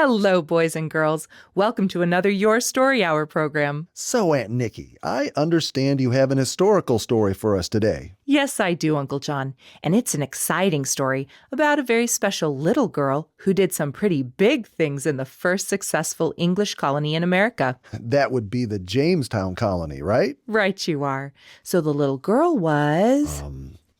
Hello, boys and girls. Welcome to another Your Story Hour program. So, Aunt Nikki, I understand you have an historical story for us today. Yes, I do, Uncle John. And it's an exciting story about a very special little girl who did some pretty big things in the first successful English colony in America. That would be the Jamestown colony, right? Right you are. So the little girl was...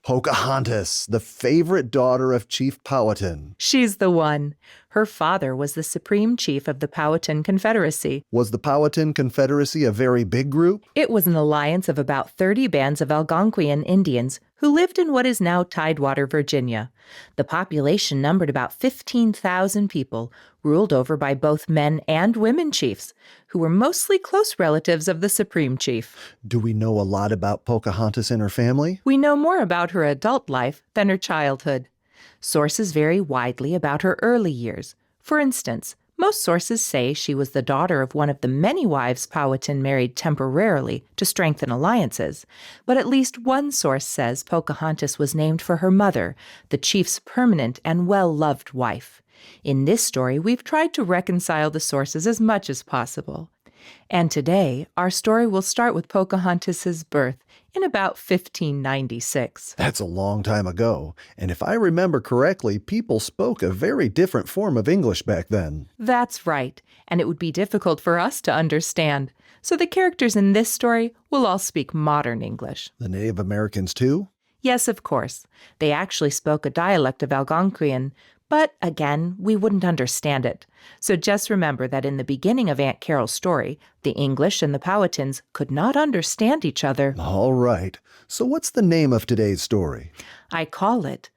Pocahontas, the favorite daughter of Chief Powhatan. She's the one. Her father was the supreme chief of the Powhatan Confederacy. Was the Powhatan Confederacy a very big group? It was an alliance of about 30 bands of Algonquian Indians who lived in what is now Tidewater, Virginia. The population numbered about 15,000 people, ruled over by both men and women chiefs, who were mostly close relatives of the supreme chief. Do we know a lot about Pocahontas and her family? We know more about her adult life than her childhood. Sources vary widely about her early years. For instance, most sources say she was the daughter of one of the many wives Powhatan married temporarily to strengthen alliances, but at least one source says Pocahontas was named for her mother, the chief's permanent and well-loved wife. In this story, we've tried to reconcile the sources as much as possible. And today, our story will start with Pocahontas's birth in about 1596. That's a long time ago, and if I remember correctly, people spoke a very different form of English back then. That's right, and it would be difficult for us to understand. So the characters in this story will all speak modern English. The Native Americans too? Yes, of course. They actually spoke a dialect of Algonquian, but again, we wouldn't understand it. So just remember that in the beginning of Aunt Carol's story, the English and the Powhatans could not understand each other. All right. So what's the name of today's story? I call it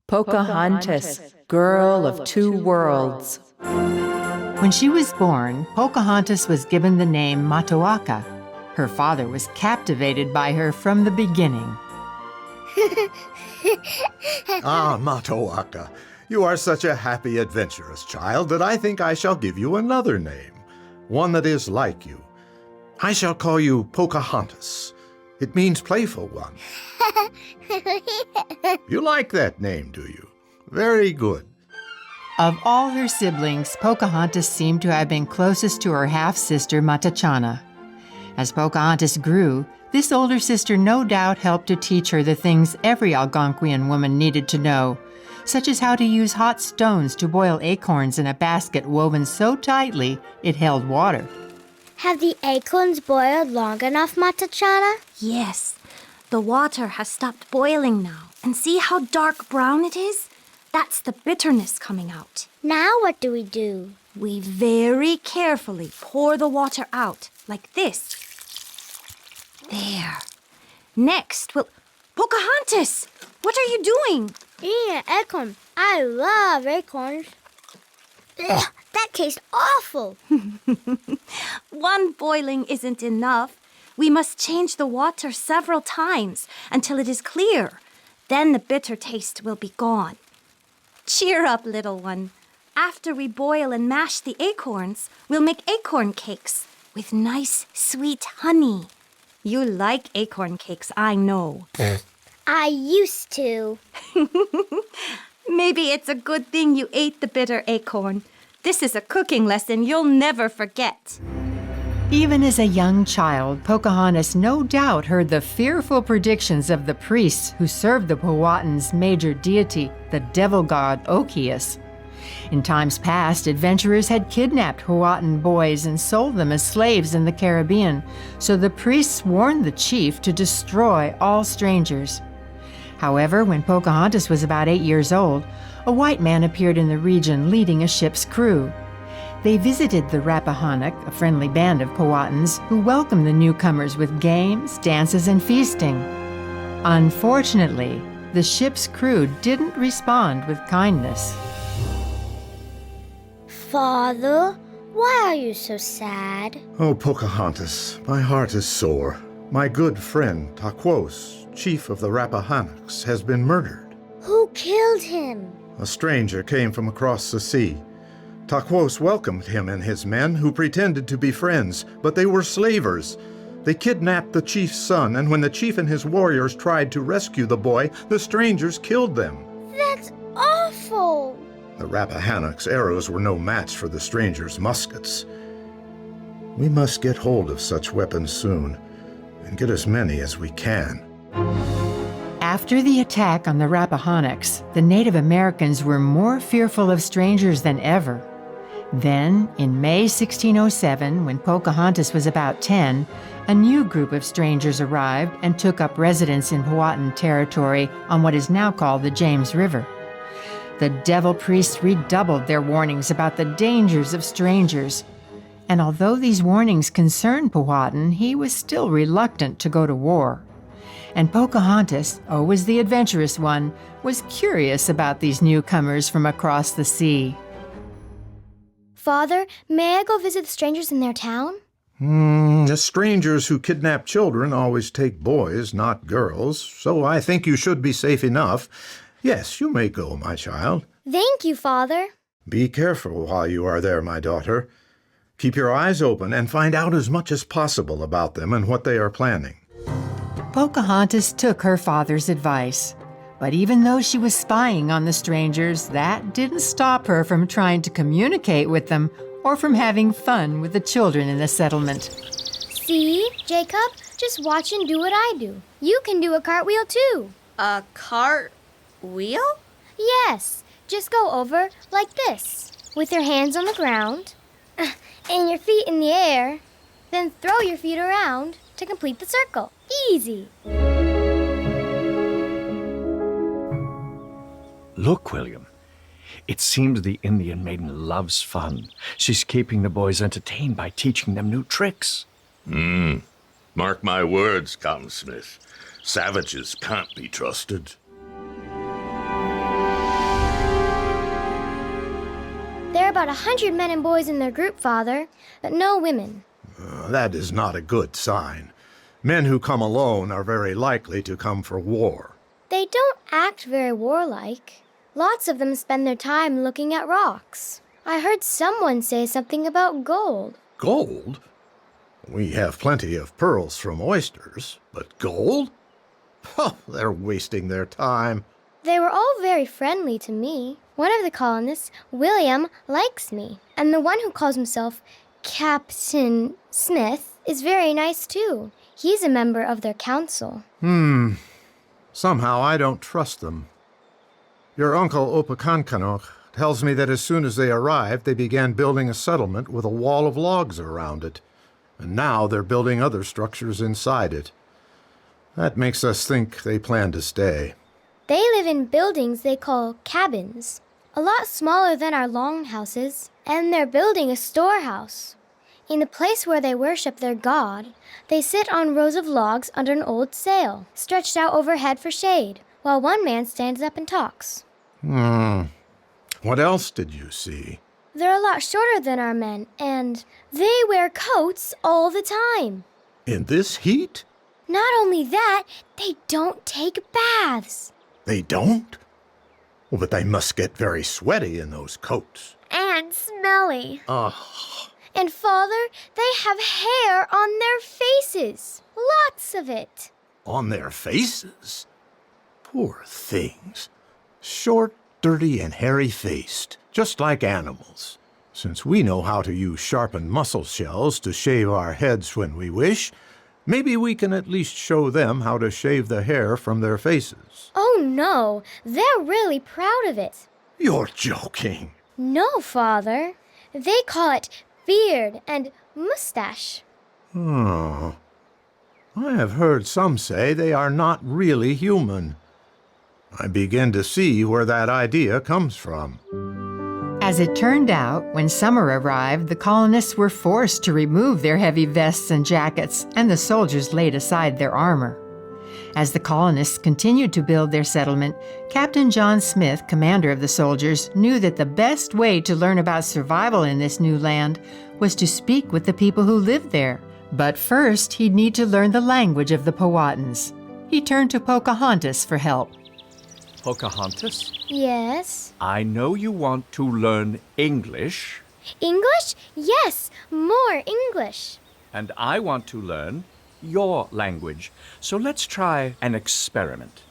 Pocahontas, Girl of Two Worlds. When she was born, Pocahontas was given the name Matoaka. Her father was captivated by her from the beginning. Ah, Matoaka, you are such a happy, adventurous child that I think I shall give you another name, one that is like you. I shall call you Pocahontas. It means playful one. You like that name, do you? Very good. Of all her siblings, Pocahontas seemed to have been closest to her half-sister Matachana. As Pocahontas grew, this older sister no doubt helped to teach her the things every Algonquian woman needed to know, such as how to use hot stones to boil acorns in a basket woven so tightly it held water. Have the acorns boiled long enough, Matachana? Yes. The water has stopped boiling now. And see how dark brown it is? That's the bitterness coming out. Now what do we do? We very carefully pour the water out, like this. There. Next, we'll... Pocahontas! What are you doing? Eating an acorn. I love acorns. Ugh, that tastes awful. One boiling isn't enough. We must change the water several times until it is clear. Then the bitter taste will be gone. Cheer up, little one. After we boil and mash the acorns, we'll make acorn cakes with nice, sweet honey. You like acorn cakes, I know. I used to. Maybe it's a good thing you ate the bitter acorn. This is a cooking lesson you'll never forget. Even as a young child, Pocahontas no doubt heard the fearful predictions of the priests who served the Powhatan's major deity, the devil god Okius. In times past, adventurers had kidnapped Powhatan boys and sold them as slaves in the Caribbean, so the priests warned the chief to destroy all strangers. However, when Pocahontas was about 8 years old, a white man appeared in the region leading a ship's crew. They visited the Rappahannock, a friendly band of Powhatans, who welcomed the newcomers with games, dances, and feasting. Unfortunately, the ship's crew didn't respond with kindness. Father, why are you so sad? Oh, Pocahontas, my heart is sore. My good friend, Taquos, chief of the Rappahannocks, has been murdered. Who killed him? A stranger came from across the sea. Taquos welcomed him and his men, who pretended to be friends, but they were slavers. They kidnapped the chief's son, and when the chief and his warriors tried to rescue the boy, the strangers killed them. That's awful. The Rappahannock's arrows were no match for the strangers' muskets. We must get hold of such weapons soon, and get as many as we can. After the attack on the Rappahannocks, the Native Americans were more fearful of strangers than ever. Then, in May 1607, when Pocahontas was about 10, a new group of strangers arrived and took up residence in Powhatan territory on what is now called the James River. The devil priests redoubled their warnings about the dangers of strangers. And although these warnings concerned Powhatan, he was still reluctant to go to war. And Pocahontas, always the adventurous one, was curious about these newcomers from across the sea. Father, may I go visit the strangers in their town? The strangers who kidnap children always take boys, not girls, so I think you should be safe enough. Yes, you may go, my child. Thank you, Father. Be careful while you are there, my daughter. Keep your eyes open and find out as much as possible about them and what they are planning. Pocahontas took her father's advice. But even though she was spying on the strangers, that didn't stop her from trying to communicate with them or from having fun with the children in the settlement. See, Jacob? Just watch and do what I do. You can do a cartwheel too. A cartwheel? Yes, just go over like this, with your hands on the ground and your feet in the air. Then throw your feet around to complete the circle. Easy. Look, William. It seems the Indian maiden loves fun. She's keeping the boys entertained by teaching them new tricks. Mark my words, Cotton Smith. Savages can't be trusted. There are about 100 men and boys in their group, Father, but no women. That is not a good sign. Men who come alone are very likely to come for war. They don't act very warlike. Lots of them spend their time looking at rocks. I heard someone say something about gold. Gold? We have plenty of pearls from oysters, but gold? Oh, they're wasting their time. They were all very friendly to me. One of the colonists, William, likes me. And the one who calls himself Captain Smith is very nice too. He's a member of their council. Somehow I don't trust them. Your uncle Opechancanough tells me that as soon as they arrived, they began building a settlement with a wall of logs around it. And now they're building other structures inside it. That makes us think they plan to stay. They live in buildings they call cabins, a lot smaller than our longhouses, and they're building a storehouse. In the place where they worship their god, they sit on rows of logs under an old sail, stretched out overhead for shade, while one man stands up and talks. What else did you see? They're a lot shorter than our men, and they wear coats all the time. In this heat? Not only that, they don't take baths. They don't? Well, but they must get very sweaty in those coats. And smelly. Ugh. And, Father, they have hair on their faces. Lots of it. On their faces? Poor things. Short, dirty, and hairy-faced, just like animals. Since we know how to use sharpened mussel shells to shave our heads when we wish, maybe we can at least show them how to shave the hair from their faces. Oh, no. They're really proud of it. You're joking. No, Father. They call it beard and mustache. Oh. I have heard some say they are not really human. I begin to see where that idea comes from. As it turned out, when summer arrived, the colonists were forced to remove their heavy vests and jackets, and the soldiers laid aside their armor. As the colonists continued to build their settlement, Captain John Smith, commander of the soldiers, knew that the best way to learn about survival in this new land was to speak with the people who lived there. But first, he'd need to learn the language of the Powhatans. He turned to Pocahontas for help. Pocahontas, Yes. I know you want to learn English, English? Yes, more English. and I want to learn your language. So let's try an experiment.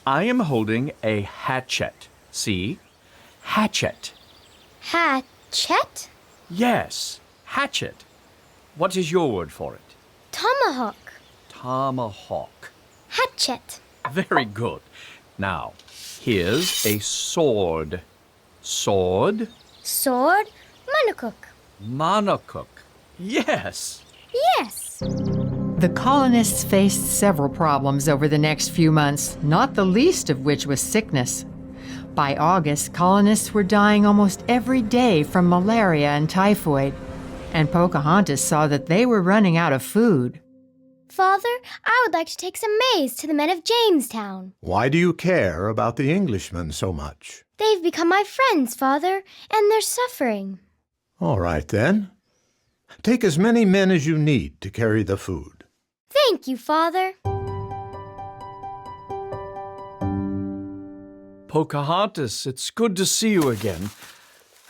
I am holding a hatchet. See? hatchet. Hatchet? Yes, hatchet. What is your word for it? Tomahawk. Tomahawk. Hatchet. Very good. Now, here's a sword. Sword, Sword. Monocook. monocook. Yes. Yes. The colonists faced several problems over the next few months, not the least of which was sickness. By August, colonists were dying almost every day from malaria and typhoid, and Pocahontas saw that they were running out of food. Father, I would like to take some maize to the men of Jamestown. Why do you care about the Englishmen so much? They've become my friends, Father, and they're suffering. All right, then. Take as many men as you need to carry the food. Thank you, Father. Pocahontas, it's good to see you again.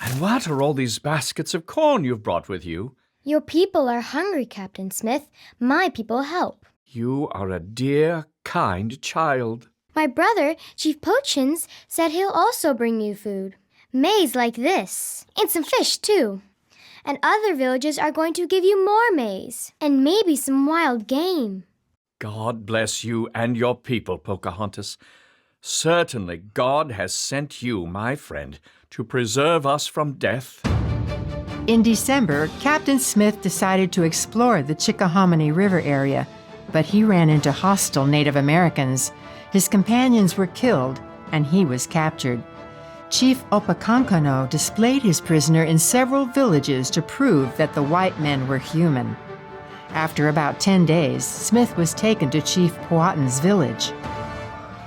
And what are all these baskets of corn you've brought with you? Your people are hungry, Captain Smith. My people help. You are a dear, kind child. My brother, Chief Pochins, said he'll also bring you food. Maize like this. And some fish, too. And other villages are going to give you more maize. And maybe some wild game. God bless you and your people, Pocahontas. Certainly God has sent you, my friend, to preserve us from death. In December, Captain Smith decided to explore the Chickahominy River area, but he ran into hostile Native Americans. His companions were killed, and he was captured. Chief Opechancanough displayed his prisoner in several villages to prove that the white men were human. After about 10 days, Smith was taken to Chief Powhatan's village.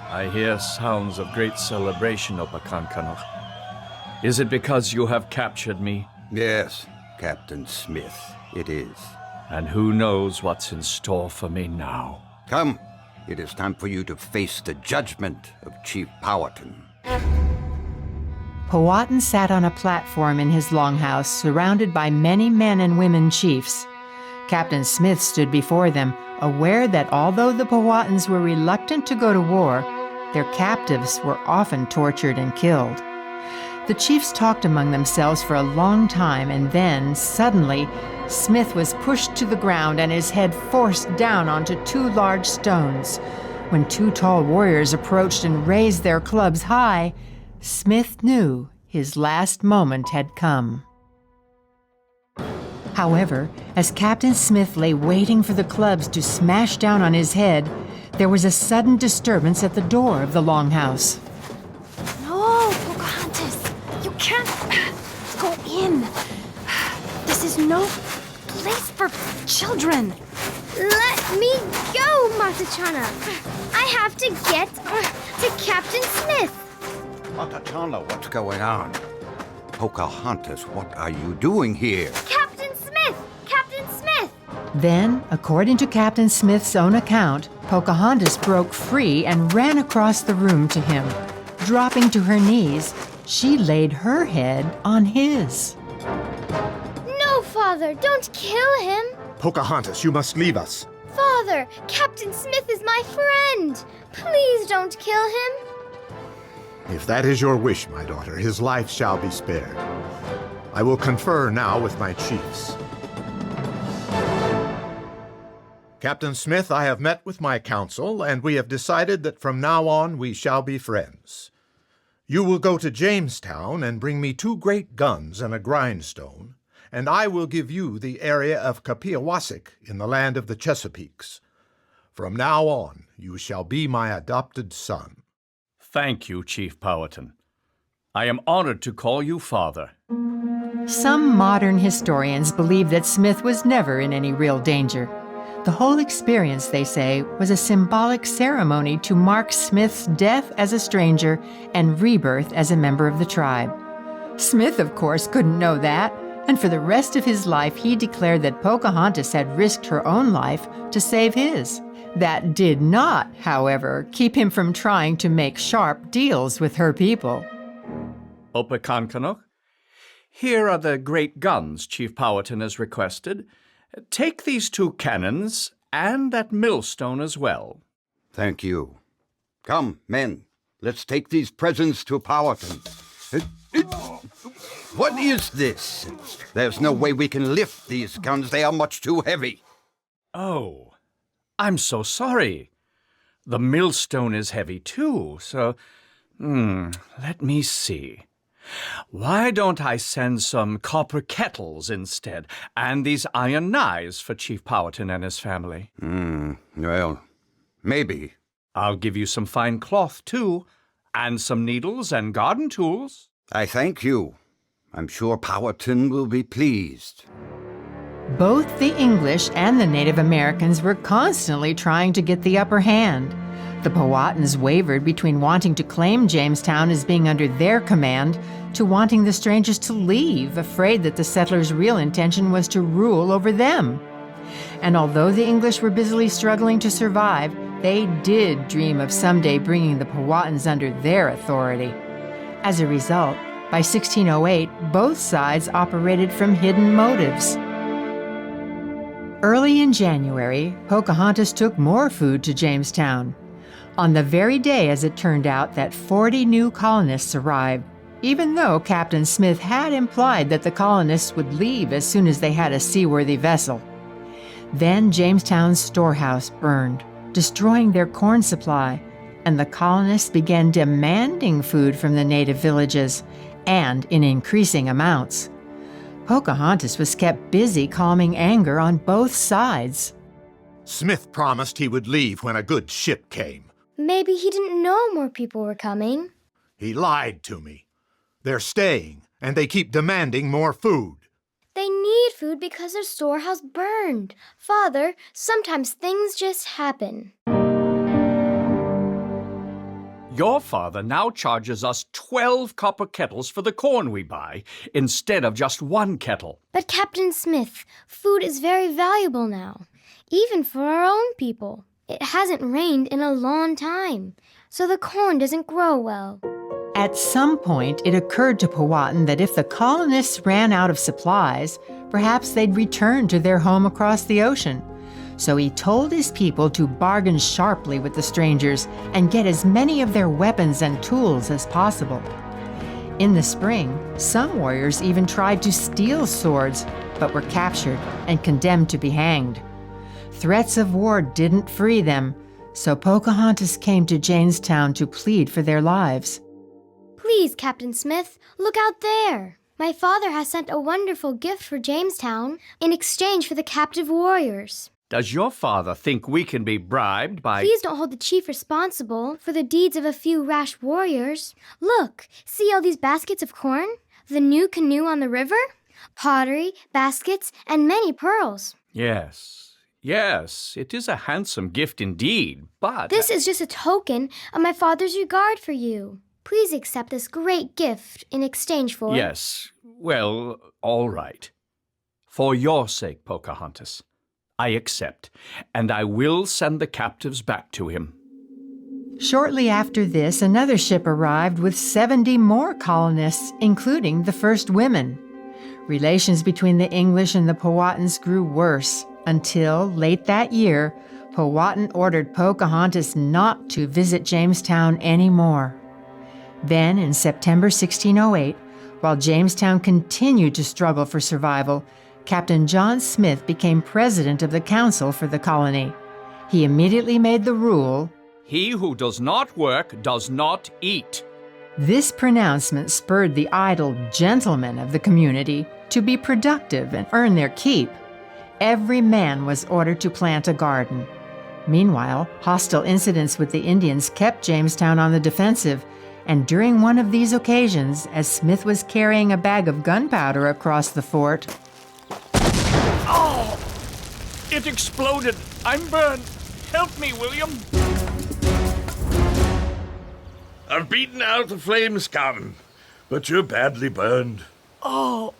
I hear sounds of great celebration, Opechancanough. Is it because you have captured me? Yes, Captain Smith, it is. And who knows what's in store for me now? Come, it is time for you to face the judgment of Chief Powhatan. Powhatan sat on a platform in his longhouse, surrounded by many men and women chiefs. Captain Smith stood before them, aware that although the Powhatans were reluctant to go to war, their captives were often tortured and killed. The chiefs talked among themselves for a long time, and then, suddenly, Smith was pushed to the ground and his head forced down onto 2 large stones. When 2 tall warriors approached and raised their clubs high, Smith knew his last moment had come. However, as Captain Smith lay waiting for the clubs to smash down on his head, there was a sudden disturbance at the door of the longhouse. No, Pocahontas, you can't go in. This is no place for children. Let me go, Matachana. I have to get to Captain Smith. Matachana, what's going on? Pocahontas, what are you doing here? Captain Smith! Captain Smith! Then, according to Captain Smith's own account, Pocahontas broke free and ran across the room to him. Dropping to her knees, she laid her head on his. No, Father, don't kill him. Pocahontas, you must leave us. Father, Captain Smith is my friend. Please don't kill him. If that is your wish, my daughter, his life shall be spared. I will confer now with my chiefs. Captain Smith, I have met with my council, and we have decided that from now on we shall be friends. You will go to Jamestown and bring me 2 great guns and a grindstone, and I will give you the area of Kapiawasik in the land of the Chesapeakes. From now on, you shall be my adopted son. Thank you, Chief Powhatan. I am honored to call you father. Some modern historians believe that Smith was never in any real danger. The whole experience, they say, was a symbolic ceremony to mark Smith's death as a stranger and rebirth as a member of the tribe. Smith, of course, couldn't know that, and for the rest of his life he declared that Pocahontas had risked her own life to save his. That did not, however, keep him from trying to make sharp deals with her people. Opechancanough, here are the great guns Chief Powhatan has requested. Take these 2 cannons and that millstone as well. Thank you. Come, men, let's take these presents to Powhatan. What is this? There's no way we can lift these guns. They are much too heavy. Oh, I'm so sorry. The millstone is heavy too, so... let me see. Why don't I send some copper kettles instead, and these iron knives for Chief Powhatan and his family? Well, maybe. I'll give you some fine cloth, too, and some needles and garden tools. I thank you. I'm sure Powhatan will be pleased. Both the English and the Native Americans were constantly trying to get the upper hand. The Powhatans wavered between wanting to claim Jamestown as being under their command to wanting the strangers to leave, afraid that the settlers' real intention was to rule over them. And although the English were busily struggling to survive, they did dream of someday bringing the Powhatans under their authority. As a result, by 1608, both sides operated from hidden motives. Early in January, Pocahontas took more food to Jamestown. On the very day, as it turned out, that 40 new colonists arrived, even though Captain Smith had implied that the colonists would leave as soon as they had a seaworthy vessel. Then Jamestown's storehouse burned, destroying their corn supply, and the colonists began demanding food from the native villages, and in increasing amounts. Pocahontas was kept busy calming anger on both sides. Smith promised he would leave when a good ship came. Maybe he didn't know more people were coming. He lied to me. They're staying, and they keep demanding more food. They need food because their storehouse burned. Father, sometimes things just happen. Your father now charges us 12 copper kettles for the corn we buy, instead of just one kettle. But Captain Smith, food is very valuable now, even for our own people. It hasn't rained in a long time, so the corn doesn't grow well. At some point, it occurred to Powhatan that if the colonists ran out of supplies, perhaps they'd return to their home across the ocean. So he told his people to bargain sharply with the strangers and get as many of their weapons and tools as possible. In the spring, some warriors even tried to steal swords, but were captured and condemned to be hanged. Threats of war didn't free them, so Pocahontas came to Jamestown to plead for their lives. Please, Captain Smith, look out there. My father has sent a wonderful gift for Jamestown in exchange for the captive warriors. Does your father think we can be bribed by... Please don't hold the chief responsible for the deeds of a few rash warriors. Look, see all these baskets of corn? The new canoe on the river? Pottery, baskets, and many pearls. Yes, it is a handsome gift indeed, but... This is just a token of my father's regard for you. Please accept this great gift in exchange for... Yes, well, all right. For your sake, Pocahontas, I accept, and I will send the captives back to him. Shortly after this, another ship arrived with 70 more colonists, including the first women. Relations between the English and the Powhatans grew worse until, late that year, Powhatan ordered Pocahontas not to visit Jamestown anymore. Then, in September 1608, while Jamestown continued to struggle for survival, Captain John Smith became president of the council for the colony. He immediately made the rule, "He who does not work does not eat." This pronouncement spurred the idle gentlemen of the community to be productive and earn their keep. Every man was ordered to plant a garden. Meanwhile, hostile incidents with the Indians kept Jamestown on the defensive, and during one of these occasions, as Smith was carrying a bag of gunpowder across the fort... Oh! It exploded! I'm burned! Help me, William! I've beaten out the flames, Captain, but you're badly burned. Oh!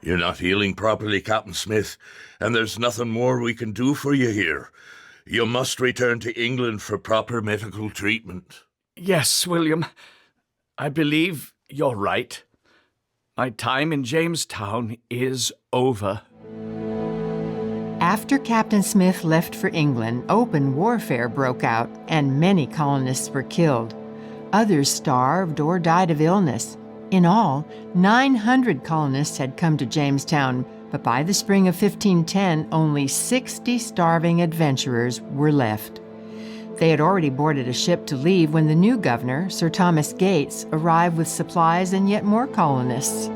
You're not healing properly, Captain Smith, and there's nothing more we can do for you here. You must return to England for proper medical treatment. Yes, William. I believe you're right. My time in Jamestown is over. After Captain Smith left for England, open warfare broke out, and many colonists were killed. Others starved or died of illness. In all, 900 colonists had come to Jamestown, but by the spring of 1510, only 60 starving adventurers were left. They had already boarded a ship to leave when the new governor, Sir Thomas Gates, arrived with supplies and yet more colonists.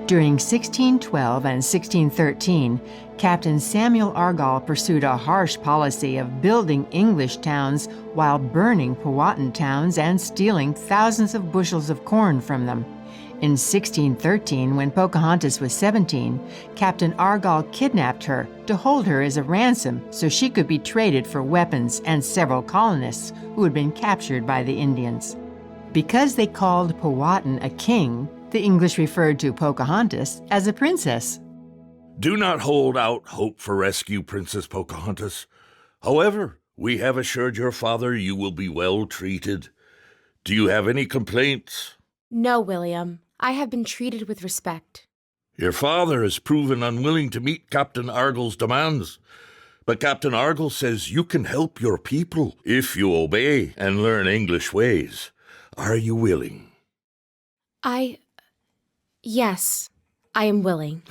During 1612 and 1613, Captain Samuel Argall pursued a harsh policy of building English towns while burning Powhatan towns and stealing thousands of bushels of corn from them. In 1613, when Pocahontas was 17, Captain Argall kidnapped her to hold her as a ransom so she could be traded for weapons and several colonists who had been captured by the Indians. Because they called Powhatan a king, the English referred to Pocahontas as a princess. Do not hold out hope for rescue, Princess Pocahontas. However, we have assured your father you will be well treated. Do you have any complaints? No, William. I have been treated with respect. Your father has proven unwilling to meet Captain Argall's demands. But Captain Argall says you can help your people if you obey and learn English ways. Are you willing? Yes, I am willing.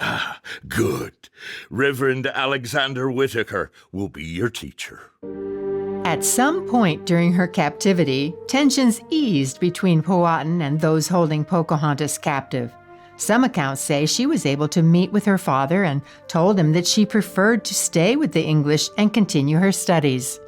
Good. Reverend Alexander Whitaker will be your teacher. At some point during her captivity, tensions eased between Powhatan and those holding Pocahontas captive. Some accounts say she was able to meet with her father and told him that she preferred to stay with the English and continue her studies.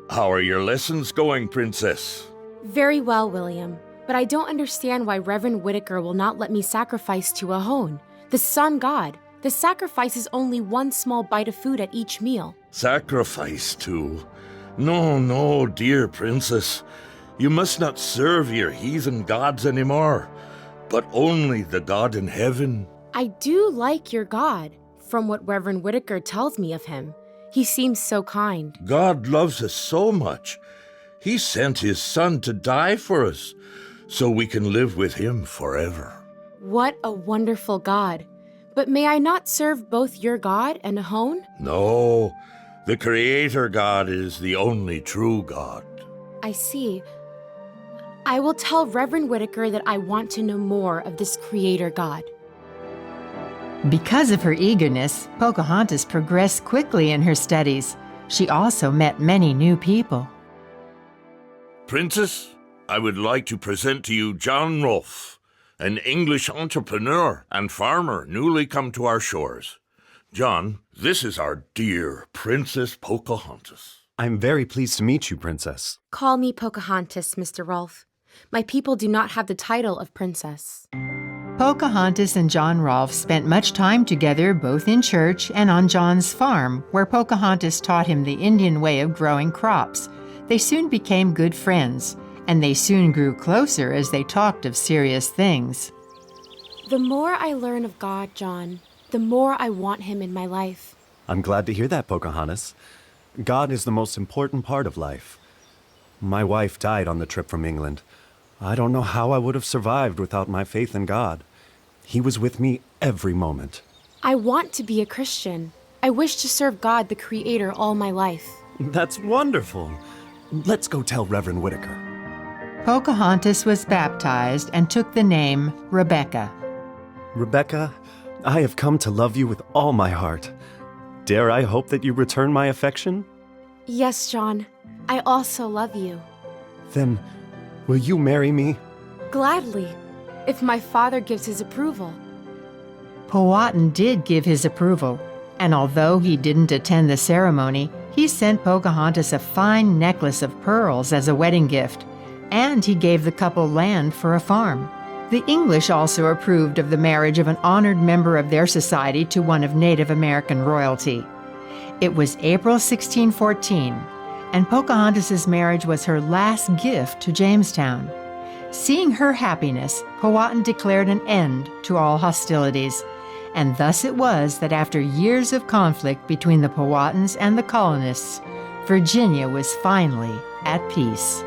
How are your lessons going, Princess? Very well, William. But I don't understand why Reverend Whitaker will not let me sacrifice to Ahone, the sun god. The sacrifice is only one small bite of food at each meal. Sacrifice to? No, dear princess. You must not serve your heathen gods anymore, but only the God in heaven. I do like your God, from what Reverend Whitaker tells me of him. He seems so kind. God loves us so much. He sent his son to die for us, so we can live with him forever. What a wonderful God. But may I not serve both your God and Ahone? No, the Creator God is the only true God. I see. I will tell Reverend Whitaker that I want to know more of this Creator God. Because of her eagerness, Pocahontas progressed quickly in her studies. She also met many new people. Princess, I would like to present to you John Rolfe, an English entrepreneur and farmer newly come to our shores. John, this is our dear Princess Pocahontas. I'm very pleased to meet you, Princess. Call me Pocahontas, Mr. Rolfe. My people do not have the title of princess. Pocahontas and John Rolfe spent much time together both in church and on John's farm, where Pocahontas taught him the Indian way of growing crops. They soon became good friends, and they soon grew closer as they talked of serious things. The more I learn of God, John, the more I want him in my life. I'm glad to hear that, Pocahontas. God is the most important part of life. My wife died on the trip from England. I don't know how I would have survived without my faith in God. He was with me every moment. I want to be a Christian. I wish to serve God, the Creator, all my life. That's wonderful. Let's go tell Reverend Whitaker. Pocahontas was baptized and took the name Rebecca. Rebecca, I have come to love you with all my heart. Dare I hope that you return my affection? Yes, John. I also love you. Then, will you marry me? Gladly, if my father gives his approval. Powhatan did give his approval, and although he didn't attend the ceremony, he sent Pocahontas a fine necklace of pearls as a wedding gift, and he gave the couple land for a farm. The English also approved of the marriage of an honored member of their society to one of Native American royalty. It was April 1614, and Pocahontas's marriage was her last gift to Jamestown. Seeing her happiness, Powhatan declared an end to all hostilities, and thus it was that after years of conflict between the Powhatans and the colonists, Virginia was finally at peace.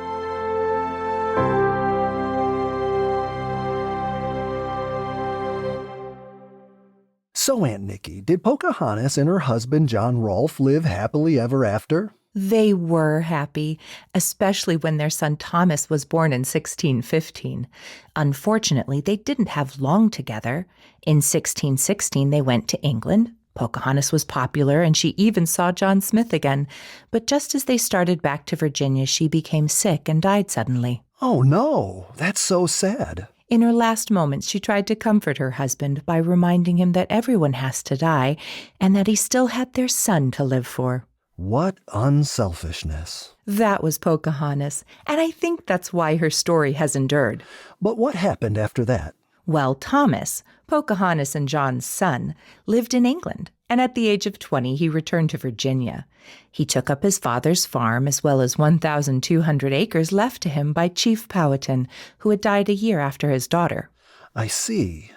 So, Aunt Nikki, did Pocahontas and her husband John Rolfe live happily ever after? They were happy, especially when their son Thomas was born in 1615. Unfortunately, they didn't have long together. In 1616, they went to England. Pocahontas was popular, and she even saw John Smith again. But just as they started back to Virginia, she became sick and died suddenly. Oh, no. That's so sad. In her last moments, she tried to comfort her husband by reminding him that everyone has to die and that he still had their son to live for. What unselfishness. That was Pocahontas, and I think that's why her story has endured. But what happened after that? Well, Thomas, Pocahontas and John's son, lived in England, and at the age of 20 he returned to Virginia. He took up his father's farm as well as 1,200 acres left to him by Chief Powhatan, who had died a year after his daughter. I see.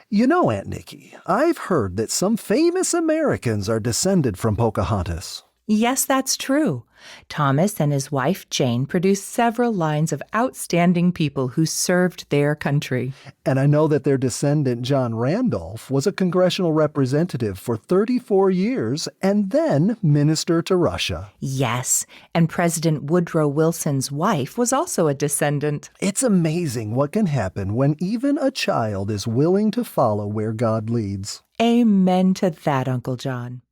You know, Aunt Nikki, I've heard that some famous Americans are descended from Pocahontas. Yes, that's true. Thomas and his wife Jane produced several lines of outstanding people who served their country. And I know that their descendant John Randolph was a congressional representative for 34 years and then minister to Russia. Yes, and President Woodrow Wilson's wife was also a descendant. It's amazing what can happen when even a child is willing to follow where God leads. Amen to that, Uncle John.